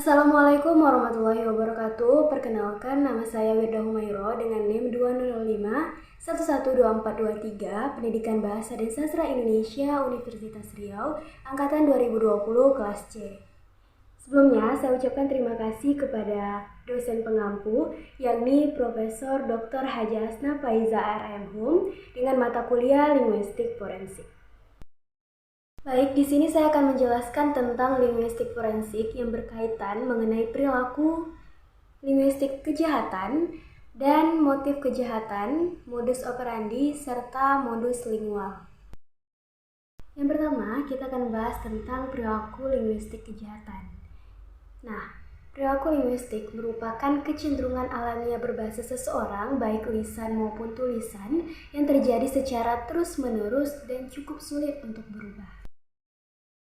Assalamualaikum warahmatullahi wabarakatuh. Perkenalkan, nama saya Wirda Humairo dengan NIM 2005 112423, Pendidikan Bahasa dan Sastra Indonesia, Universitas Riau, Angkatan 2020, kelas C. Sebelumnya, saya ucapkan terima kasih kepada dosen pengampu, yakni Profesor Dr. Haji Asna Faiza RM Hum, dengan mata kuliah Linguistik Forensik. Baik, di sini saya akan menjelaskan tentang linguistik forensik yang berkaitan mengenai perilaku linguistik kejahatan dan motif kejahatan, modus operandi, serta modus lingual. Yang pertama, kita akan membahas tentang perilaku linguistik kejahatan. Nah, perilaku linguistik merupakan kecenderungan alamiah berbahasa seseorang, baik lisan maupun tulisan, yang terjadi secara terus-menerus dan cukup sulit untuk berubah.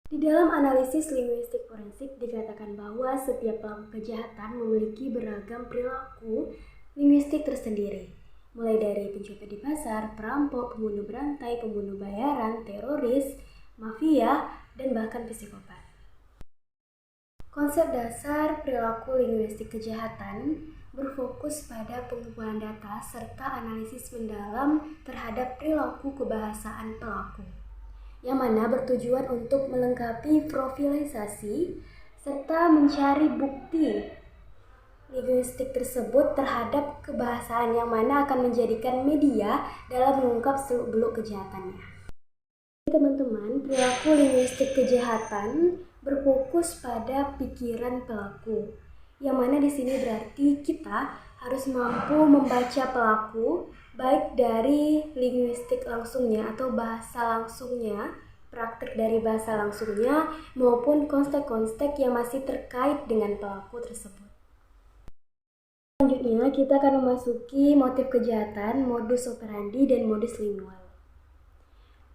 Di dalam analisis linguistik forensik dikatakan bahwa setiap pelaku kejahatan memiliki beragam perilaku linguistik tersendiri, mulai dari pencopet di pasar, perampok, pembunuh berantai, pembunuh bayaran, teroris, mafia, dan bahkan psikopat. Konsep dasar perilaku linguistik kejahatan berfokus pada pengumpulan data serta analisis mendalam terhadap perilaku kebahasaan pelaku, yang mana bertujuan untuk melengkapi profilisasi serta mencari bukti linguistik tersebut terhadap kebahasaan, yang mana akan menjadikan media dalam mengungkap seluk-beluk kejahatannya. Teman-teman, perilaku linguistik kejahatan berfokus pada pikiran pelaku, yang mana di sini berarti kita harus mampu membaca pelaku baik dari linguistik langsungnya atau bahasa langsungnya, praktek dari bahasa langsungnya, maupun konstek-konstek yang masih terkait dengan pelaku tersebut. Selanjutnya, kita akan memasuki motif kejahatan, modus operandi, dan modus lingual.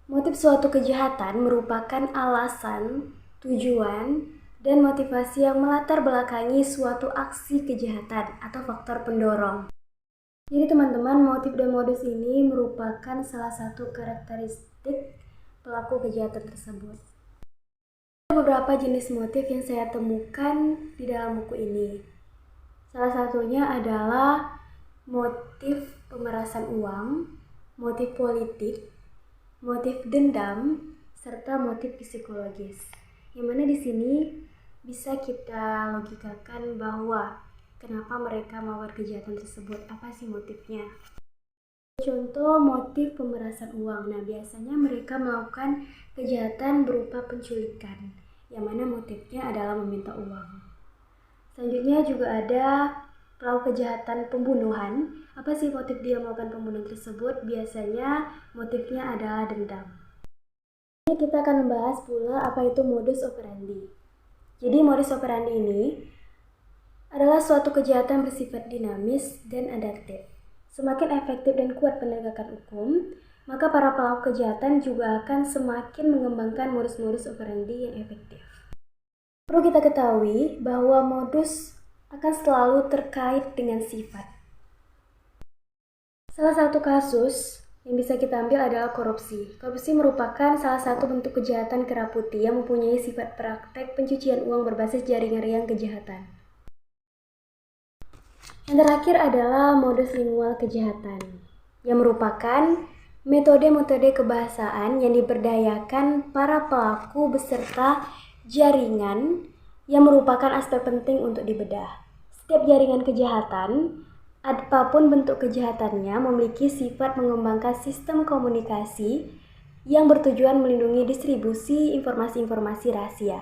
Motif suatu kejahatan merupakan alasan, tujuan, dan motivasi yang melatar belakangi suatu aksi kejahatan atau faktor pendorong. Jadi teman-teman, motif dan modus ini merupakan salah satu karakteristik pelaku kejahatan tersebut. Ada beberapa jenis motif yang saya temukan di dalam buku ini. Salah satunya adalah motif pemerasan uang, motif politik, motif dendam, serta motif psikologis. Yang mana di sini bisa kita logikakan bahwa kenapa mereka melakukan kejahatan tersebut, apa sih motifnya? Contoh motif pemerasan uang. Nah, biasanya mereka melakukan kejahatan berupa penculikan, yang mana motifnya adalah meminta uang. Selanjutnya juga ada pelaku kejahatan pembunuhan. Apa sih motif dia melakukan pembunuhan tersebut? Biasanya motifnya adalah dendam. Ini kita akan membahas pula apa itu modus operandi. Jadi modus operandi ini adalah suatu kejahatan bersifat dinamis dan adaptif. Semakin efektif dan kuat penegakan hukum, maka para pelaku kejahatan juga akan semakin mengembangkan modus-modus operandi yang efektif. Perlu kita ketahui bahwa modus akan selalu terkait dengan sifat. Salah satu kasus yang bisa kita ambil adalah korupsi. Korupsi merupakan salah satu bentuk kejahatan kera putih yang mempunyai sifat praktek pencucian uang berbasis jaringan riang kejahatan. Yang terakhir adalah modus lingual kejahatan, yang merupakan metode-metode kebahasaan yang diberdayakan para pelaku beserta jaringan yang merupakan aspek penting untuk dibedah. Setiap jaringan kejahatan, apapun bentuk kejahatannya, memiliki sifat mengembangkan sistem komunikasi yang bertujuan melindungi distribusi informasi-informasi rahasia.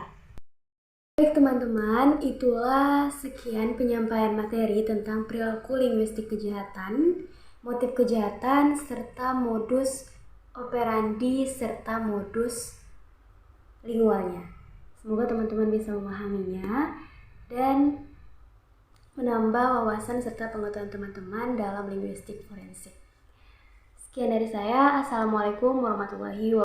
Baik teman-teman, itulah sekian penyampaian materi tentang perilaku linguistik kejahatan, motif kejahatan, serta modus operandi, serta modus lingualnya. Semoga teman-teman bisa memahaminya dan menambah wawasan serta pengetahuan teman-teman dalam linguistik forensik. Sekian dari saya. Assalamualaikum warahmatullahi wabarakatuh.